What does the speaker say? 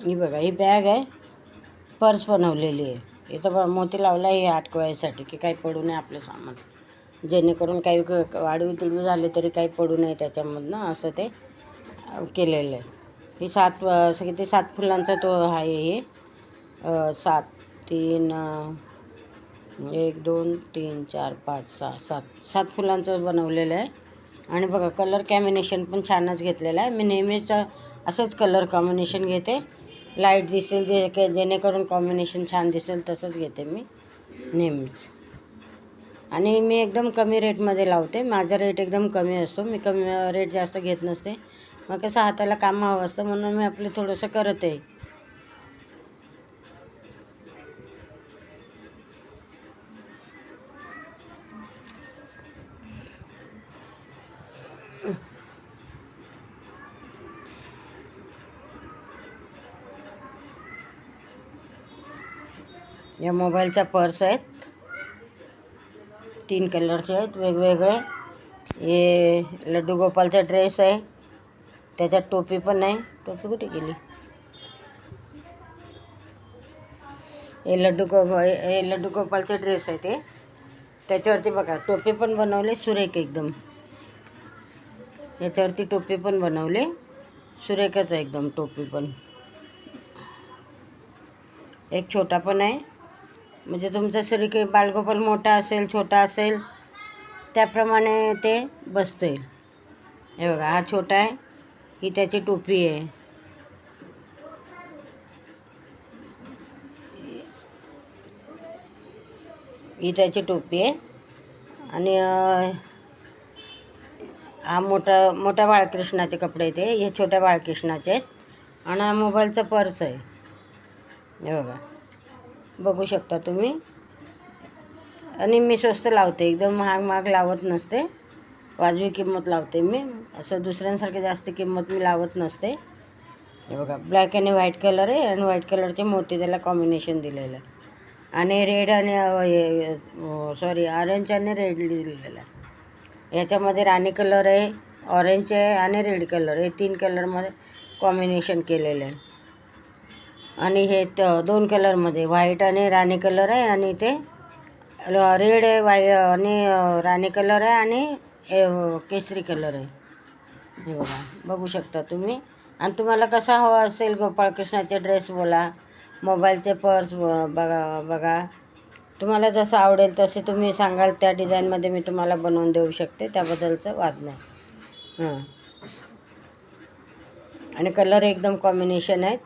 ही बघा, ही बॅग आहे, पर्स बनवलेली आहे. इथं मोती लावला आहे अटकवायसाठी की काही पडू नये आपलं सामान, जेणेकरून काही वाढवी तिळवी झाले तरी काही पडू नये त्याच्यामधनं, असं ते केलेलं आहे. ही किती 7 फुलांचा तो आहे. हे 7 3 1 2 3 4 5 6 7 फुलांचं बनवलेलं आहे. आणि बघा, कलर कॉम्बिनेशन पण छानच घेतलेलं आहे. मी नेहमीच असंच कलर कॉम्बिनेशन घेते, लाईट दिसेल जेणेकरून कॉम्बिनेशन छान दिसेल तसंच घेते मी नेहमीच. आणि मी एकदम कमी रेटमध्ये लावते. माझा रेट एकदम कमी असतो, मी कमी रेट जास्त घेत नसते. मग कसं हाताला काम हवं असतं म्हणून मी आपलं थोडंसं करत आहे. या मोबाईलच्या पर्स आहेत, 3 कलरचे आहेत वेगवेगळे. हे लड्डू गोपालचा ड्रेस आहे, त्याच्यात टोपी पण आहे. टोपी कुठे गेली? हे लड्डू गोपालचे ड्रेस आहे ते. त्याच्यावरती बघा टोपी पण बनवले सुरेख एकदम. याच्यावरती टोपी पण बनवले, सुरेखच आहे एकदम टोपी पण. एक छोटा पण आहे, म्हणजे तुमचं शरीर बालगोपाल मोठा असेल छोटा असेल त्याप्रमाणे ते बसते. हे बघा, हा छोटा आहे, ही त्याची टोपी आहे. ही त्याची टोपी आहे. आणि हा मोठ्या बाळकृष्णाचे कपडे ते, हे छोट्या बाळकृष्णाचे आहेत. आणि हा मोबाईलचा पर्स आहे. हे बघा, बघू शकता तुम्ही. आणि मी स्वस्त लावते, एकदम महाग लावत नसते, वाजवी किंमत लावते मी. असं दुसऱ्यांसारखी जास्त किंमत मी लावत नसते. हे बघा, ब्लॅक आणि व्हाईट कलर आहे, आणि व्हाईट कलरचे मोती त्याला कॉम्बिनेशन दिलेलं आहे. आणि रेड आणि ऑरेंज आणि रेड दिलेलं आहे. याच्यामध्ये राणी कलर आहे, ऑरेंज आहे आणि रेड कलर, हे 3 कलरमध्ये कॉम्बिनेशन केलेलं आहे. आणि हे 2 कलरमध्ये व्हाईट आणि राणी कलर आहे, आणि ते रेड आहे, आणि राणी कलर आहे, आणि केसरी कलर आहे. हे बघा, बघू शकता तुम्ही. आणि तुम्हाला कसा हवा असेल गोपाळकृष्णाचे ड्रेस बोला, मोबाईलचे पर्स बघा, तुम्हाला जसं आवडेल तसे तुम्ही सांगाल त्या डिझाईनमध्ये मी तुम्हाला बनवून देऊ शकते, त्याबद्दलचं वाद नाही. आणि कलर एकदम कॉम्बिनेशन आहेत.